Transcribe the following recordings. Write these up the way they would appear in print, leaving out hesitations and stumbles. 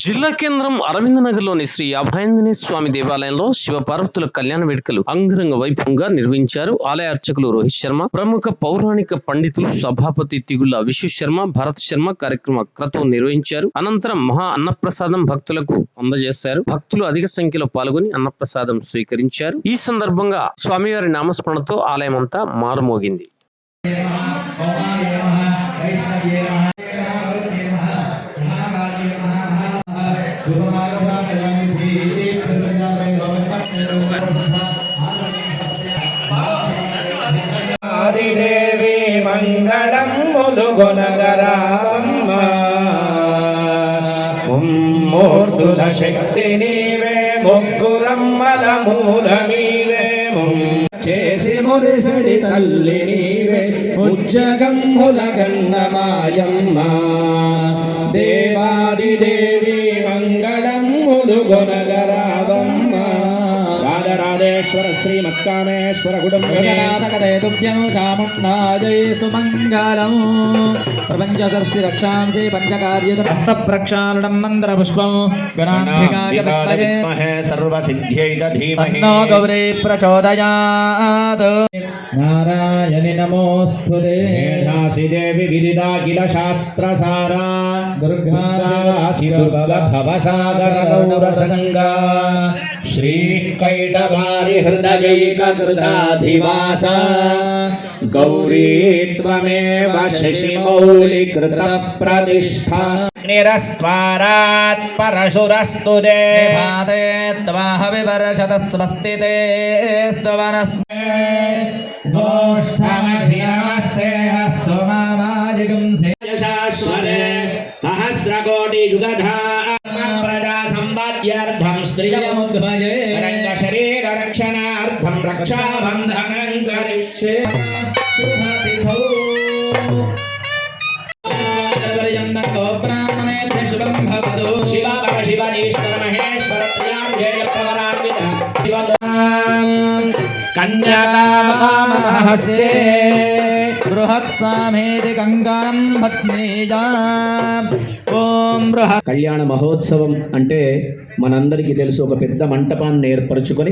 జిల్లా కేంద్రం అరవిందనగర్లోని శ్రీ అభయాంజనేయ స్వామి దేవాలయంలో శివపార్వతుల కళ్యాణ వేడుకలు అంగరంగ వైభవంగా నిర్వహించారు. ఆలయ అర్చకులు రోహిత్ శర్మ, ప్రముఖ పౌరాణిక పండితులు సభాపతి తిగుళ్ల విశ్వశర్మ, భరత్ శర్మ కార్యక్రమ క్రతువు నిర్వహించారు. అనంతరం మహా అన్నప్రసాదం భక్తులకు అందజేశారు. భక్తులు అధిక సంఖ్యలో పాల్గొని అన్నప్రసాదం స్వీకరించారు. ఈ సందర్భంగా స్వామివారి నామస్మరణతో ఆలయం అంతా మారుమోగింది. ఆదిదేవి మంగళం ములుగొనగరావమ్మ, ముమ్మూర్తుల శక్తి నీవే, ముగ్గురమ్మల మూలమీవే, చేసి మురిసడి తల్లి నీవే, ముజ్జగంబుల గన్నమాయమ్మ. దేవాదిదేవి మంగళం ములుగొనగరావమ్మ. రాజరాజేశ్వర శ్రీ మత్కామేశ్వర కుటుంబేతుభ్యం చాముండాజై సుమంగళం. ప్రపంచ సృష్టి రక్షాంసి పంచకార్యత ప్రక్షాళనం మంత్ర పుష్పం గణాంబికాయ విద్మహే సర్వసిద్ధ్యై ధీమహి తన్నో గౌరీ ప్రచోదయాత్. నారాయణి నమోస్తుతే. నాసి దేవి విదితా కిల శాస్త్రసారా, దుర్గా భవసాగర గౌరసంగా, శ్రీ కైటవారి హృదయైకృతాధివాస, గౌరీ త్వమేవ శశిమౌళి కృత ప్రతిష్ఠా. నిరస్త్వారాత్ పరశురస్తు దేవాదే త్వాహ వివర్షత స్వస్తి తే స్తవనస్మే గోష్ఠమసి నమస్తే హస్తు మామాజిగం శాశ్వతే సహస్రకోటి యుగధా ప్రజా సంవాద్యార్థం స్త్రియముద్భయే రంగ శరీర రక్షణార్థం రక్షాబంధనం కరిష్యే. శుభతిథౌ బ్రాహ్మణేభ్య శుభం భవతు. శివ పర శివనీశ్వర మహేశ్వర ప్రియాంజయ ప్రవరాన్విత శివ కన్యాకామహస్తే బృహత్సామేతి కంకణం పత్నీజా. ఓం బృహత్. కళ్యాణ మహోత్సవం అంటే మనందరికీ తెలుసు, ఒక పెద్ద మంటపాన్ని ఏర్పరచుకొని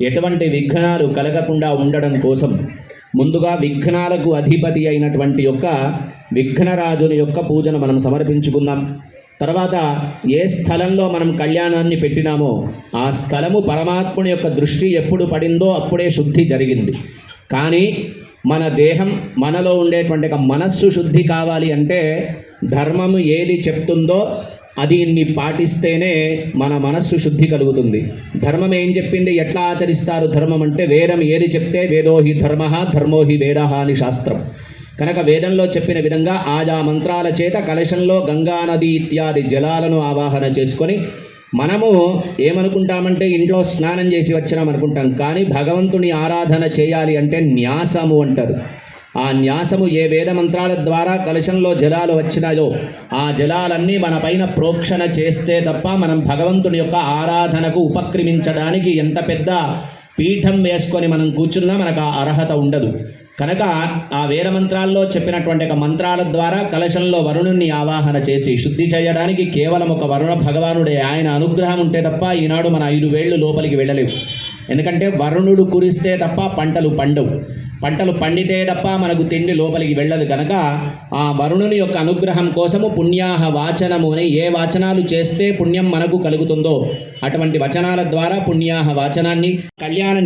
ఎటువంటి విఘ్నాలు కలగకుండా ఉండడం కోసం ముందుగా విఘ్నాలకు అధిపతి అయినటువంటి యొక్క విఘ్నరాజుని యొక్క పూజను మనం సమర్పించుకుందాం. తర్వాత ఏ స్థలంలో మనం కళ్యాణాన్ని పెట్టినామో ఆ స్థలము పరమాత్ముని యొక్క దృష్టి ఎప్పుడు పడిందో అప్పుడే శుద్ధి జరిగింది. కానీ మన దేహం, మనలో ఉండేటువంటి మనస్సు శుద్ధి కావాలి అంటే ధర్మము ఏది చెప్తుందో అది పాటిస్తేనే మన మనస్సు శుద్ధి కలుగుతుంది. ధర్మం ఏం చెప్పింది, ఎట్లా ఆచరిస్తారు ధర్మం అంటే, వేదం ఏది చెప్తే వేదో హి ధర్మ ధర్మో హి వేద అని శాస్త్రం. కనుక వేదంలో చెప్పిన విధంగా ఆయా మంత్రాల చేత కలశంలో గంగా నది ఇత్యాది జలాలను ఆవాహన చేసుకొని మనము ఏమనుకుంటామంటే ఇంట్లో స్నానం చేసి వచ్చినామనుకుంటాం. కానీ భగవంతుని ఆరాధన చేయాలి అంటే న్యాసము అంటారు. ఆ న్యాసము ఏ వేద మంత్రాల ద్వారా కలశంలో జలాలు వచ్చినాయో ఆ జలాలన్నీ మన పైన ప్రోక్షణ చేస్తే తప్ప మనం భగవంతుని యొక్క ఆరాధనకు ఉపక్రమించడానికి ఎంత పెద్ద పీఠం వేసుకొని మనం కూర్చున్నా మనకు ఆ అర్హత ఉండదు. కనుక ఆ వేద మంత్రాల్లో చెప్పినటువంటి మంత్రాల ద్వారా కలశంలో వరుణుణ్ణి ఆవాహన చేసి శుద్ధి చేయడానికి కేవలం ఒక వరుణ భగవానుడే, ఆయన అనుగ్రహం ఉంటే తప్ప ఈనాడు మన 5 వేళ్ళు లోపలికి వెళ్ళలేవు. ఎందుకంటే వరుణుడు కురిస్తే తప్ప పంటలు పండవు, పంటలు పండితే తప్ప మనకు తిండి లోపలికి వెళ్ళదు. కనుక ఆ వరుణుని యొక్క అనుగ్రహం కోసము పుణ్యాహ వాచనము అని ఏ వాచనాలు చేస్తే పుణ్యం మనకు కలుగుతుందో అటువంటి వచనాల ద్వారా పుణ్యాహ వాచనాన్ని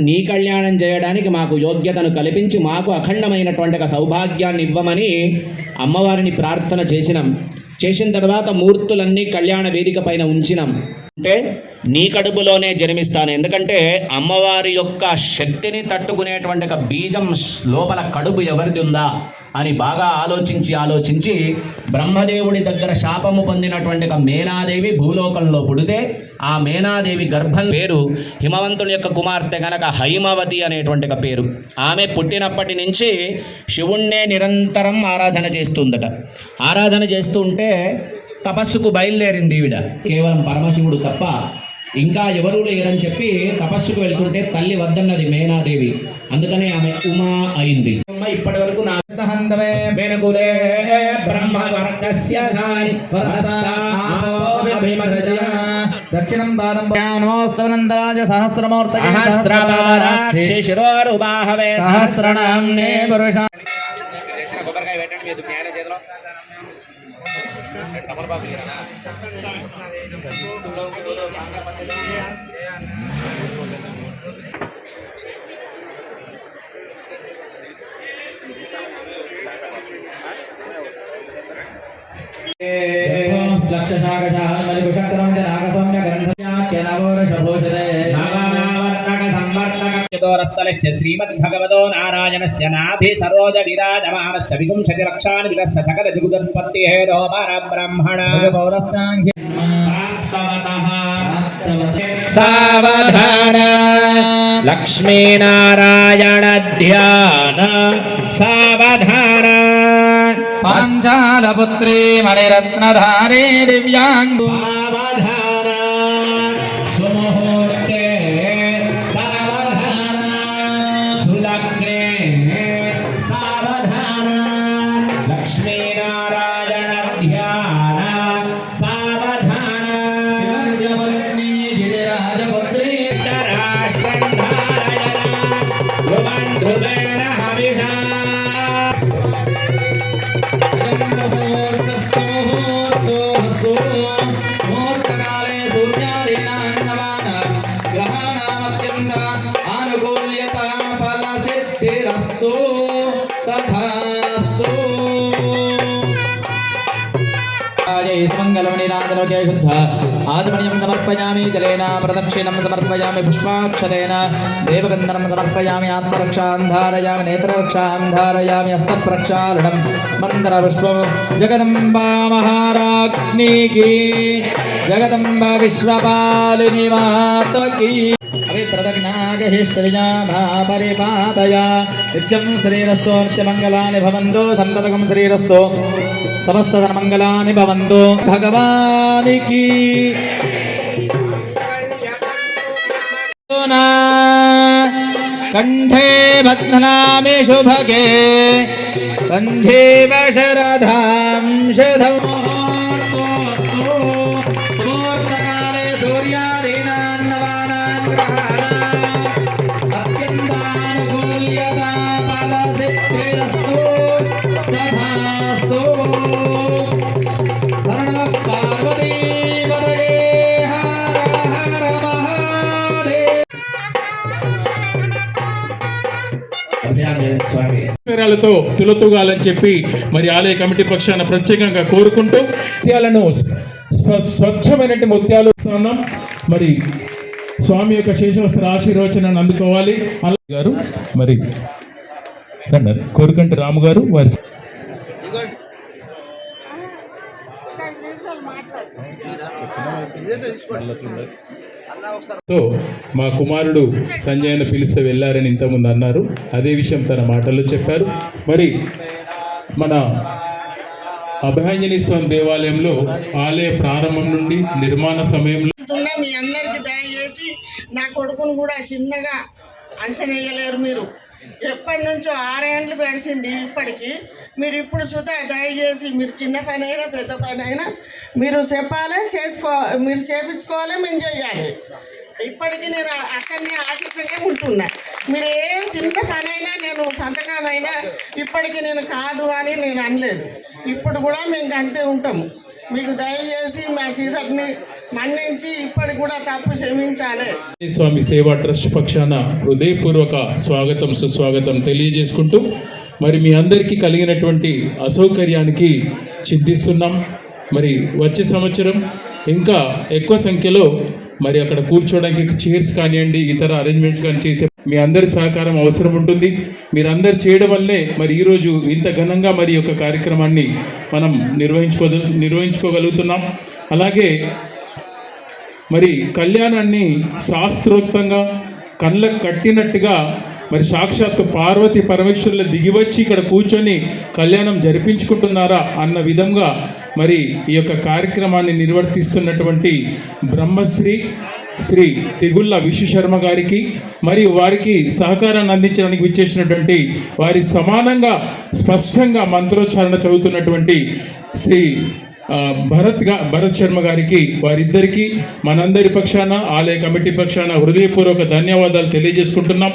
నీ కళ్యాణం చేయడానికి మాకు యోగ్యతను కల్పించి మాకు అఖండమైనటువంటి సౌభాగ్యాన్ని ఇవ్వమని అమ్మవారిని ప్రార్థన చేసిన తర్వాత మూర్తులన్నీ కళ్యాణ వేదిక పైన ఉంచినాం. అంటే నీ కడుపులోనే జన్మిస్తాను, ఎందుకంటే అమ్మవారి యొక్క శక్తిని తట్టుకునేటువంటి ఒక బీజం లోపల కడుపు ఎవరిది ఉందా అని బాగా ఆలోచించి బ్రహ్మదేవుడి దగ్గర శాపము పొందినటువంటి ఒక మేనాదేవి భూలోకంలో పుడితే ఆ మేనాదేవి గర్భం పేరు హిమవంతుని యొక్క కుమార్తె కనుక హైమవతి అనేటువంటి ఒక పేరు. ఆమె పుట్టినప్పటి నుంచి శివుణ్ణే నిరంతరం ఆరాధన చేస్తుందట. ఆరాధన చేస్తూ ఉంటే తపస్సుకు బయలుదేరింది ఈవిడ. కేవలం పరమశివుడు తప్ప ఇంకా ఎవరూ లేరని చెప్పి తపస్సుకు వెళ్తుంటే తల్లి వద్దన్నది మేనాదేవి. అందుకనే ఆమె ఉమా అయింది. ఇప్పటి వరకు నా దక్షిణం పాదం నమోస్తవనందరాజ సహస్రమూర్తయే సహస్రపాదాక్షి శిరోరుబాహవే సహస్రనామ్నే పురుష కొబ్బరికాయ పెట్టండి మీ జ్ఞాన చేతిలో తమలపాకు శ్రీమద్భగవతో నారాయణస్య నాభి సరోజ విరాజమానస్య విగుంశతి లక్షాన్ విలస్య సకల జగుదత్పత్తి హేతో పరబ్రహ్మణ సావధాన లక్ష్మీనారాయణ ధ్యాన సావధాన పాంచాలపుత్రీ మణిరత్నధారే దివ్యాంగు సావధాన సుముహూర్తే సావధాన సులగ్నే సావధాన లక్ష్మీనారాయణ ధ్యాన సావధాన శివస్యపత్నీ గిరిరాజపుత్రీ రాష్ట్రం ధారయణ ధ్రువం ధ్రువేణ హవిషా ముహూర్తకాలే సూర్యాదీనాన్నవాన గ్రహాణామత్యంత ఆనుకూల్యత ఫలసిద్ధిరస్తు తథాస్తు మంగళమణిరాజలోకే శుద్ధ ఆచమణీయం సమర్పయామి జలేన ప్రదక్షిణం సమర్పయామి పుష్పాక్షతేన దేవగంధనం సమర్పయామి ఆత్మరక్షాం ధారయామి నేత్రరక్షాం ధారయామి హస్తప్రక్షాళనం మంత్రపుష్పం జగదంబా మహారాజ్ఞీకి జగదంబ విశ్వపాలిని మాతకి పరిపాతయ నిత్యం శ్రీరస్తో నిత్యమంగళాని భవంతు సంతతకం శ్రీరస్తో సమస్త మంగళాని భవంతు భగవానికి కంఠే బధ్నామి శుభగే కంఠే శరధాం శధౌ ముహూర్తకాలే సూర్యాదీనాన్నవానాం గ్రహాణాం అత్యంతానుకూల్యతా ఫలసిద్ధిరస్తు తథాస్తు హర పార్వతీ పదగే హర హర మహాదేవ పేరాలతో తులతూగాలని చెప్పి మరి ఆలయ కమిటీ పక్షాన ప్రత్యేకంగా కోరుకుంటూ ముత్యాలను స్వచ్ఛమైనటువంటి ముత్యాలు ఉన్నాం. మరి స్వామి యొక్క శేషవస్త్ర ఆశీర్వచనాన్ని అందుకోవాలి. అలా గారు మరి రండి కోరుకంటి రాము గారు వారి తో మా కుమారుడు సంజయన పిలిస్తే వెళ్ళారని ఇంతకుముందు అన్నారు. అదే విషయం తన మాటల్లో చెప్పారు. మరి మన అభయాంజనేయ స్వామి దేవాలయంలో ఆలయ ప్రారంభం నుండి నిర్మాణ సమయంలో మీ అందరికి దయచేసి నా కొడుకును కూడా చిన్నగా అంచనేయలేరు. మీరు ఎప్పటి నుంచో 6 ఏళ్ళు గడిచింది ఇప్పటికి. మీరు ఇప్పుడు సుధా దయచేసి మీరు చిన్న పని అయినా పెద్ద పని అయినా మీరు చెప్పాలి, మీరు చేపించుకోవాలి, మేము చేయాలి. ఇప్పటికీ నేను అక్కడనే ఆఫీసులోనే ఉంటున్నా. మీరు ఏ చిన్న పని అయినా నేను సంతకమైనా ఇప్పటికీ నేను కాదు అని నేను అనలేదు. ఇప్పుడు కూడా మేము అంతే ఉంటాము. మీకు దయచేసి మా శ్రీధర్ని మన్నించి ఇప్పటికి కూడా తప్పు క్షమించాలి. స్వామి సేవా ట్రస్ట్ పక్షాన హృదయపూర్వక స్వాగతం సుస్వాగతం తెలియజేసుకుంటూ మరి మీ అందరికీ కలిగినటువంటి అసౌకర్యానికి చింతిస్తున్నాం. మరి వచ్చే సంవత్సరం ఇంకా ఎక్కువ సంఖ్యలో మరి అక్కడ కూర్చోవడానికి చైర్స్ కానివ్వండి, ఇతర అరేంజ్మెంట్స్ కానీ చేసే మీ అందరి సహకారం అవసరం ఉంటుంది. మీరందరు చేయడం వల్లే మరి ఈరోజు ఇంత ఘనంగా మరి యొక్క కార్యక్రమాన్ని మనం నిర్వహించుకోగలుగుతున్నాం. అలాగే మరి కళ్యాణాన్ని శాస్త్రోక్తంగా కళ్ళకు కట్టినట్టుగా మరి సాక్షాత్తు పార్వతి పరమేశ్వరులు దిగివచ్చి ఇక్కడ కూర్చొని కళ్యాణం జరిపించుకుంటున్నారా అన్న విధంగా మరి ఈ యొక్క కార్యక్రమాన్ని నిర్వర్తిస్తున్నటువంటి బ్రహ్మశ్రీ శ్రీ తిగుళ్ళ విశ్వశర్మ గారికి మరియు వారికి సహకారాన్ని అందించడానికి విచ్చేసినటువంటి వారి సమానంగా స్పష్టంగా మంత్రోచ్చారణ చదువుతున్నటువంటి శ్రీ భరత్ శర్మ గారికి, వారిద్దరికీ మనందరి పక్షాన, ఆలయ కమిటీ పక్షాన హృదయపూర్వక ధన్యవాదాలు తెలియజేసుకుంటున్నాం.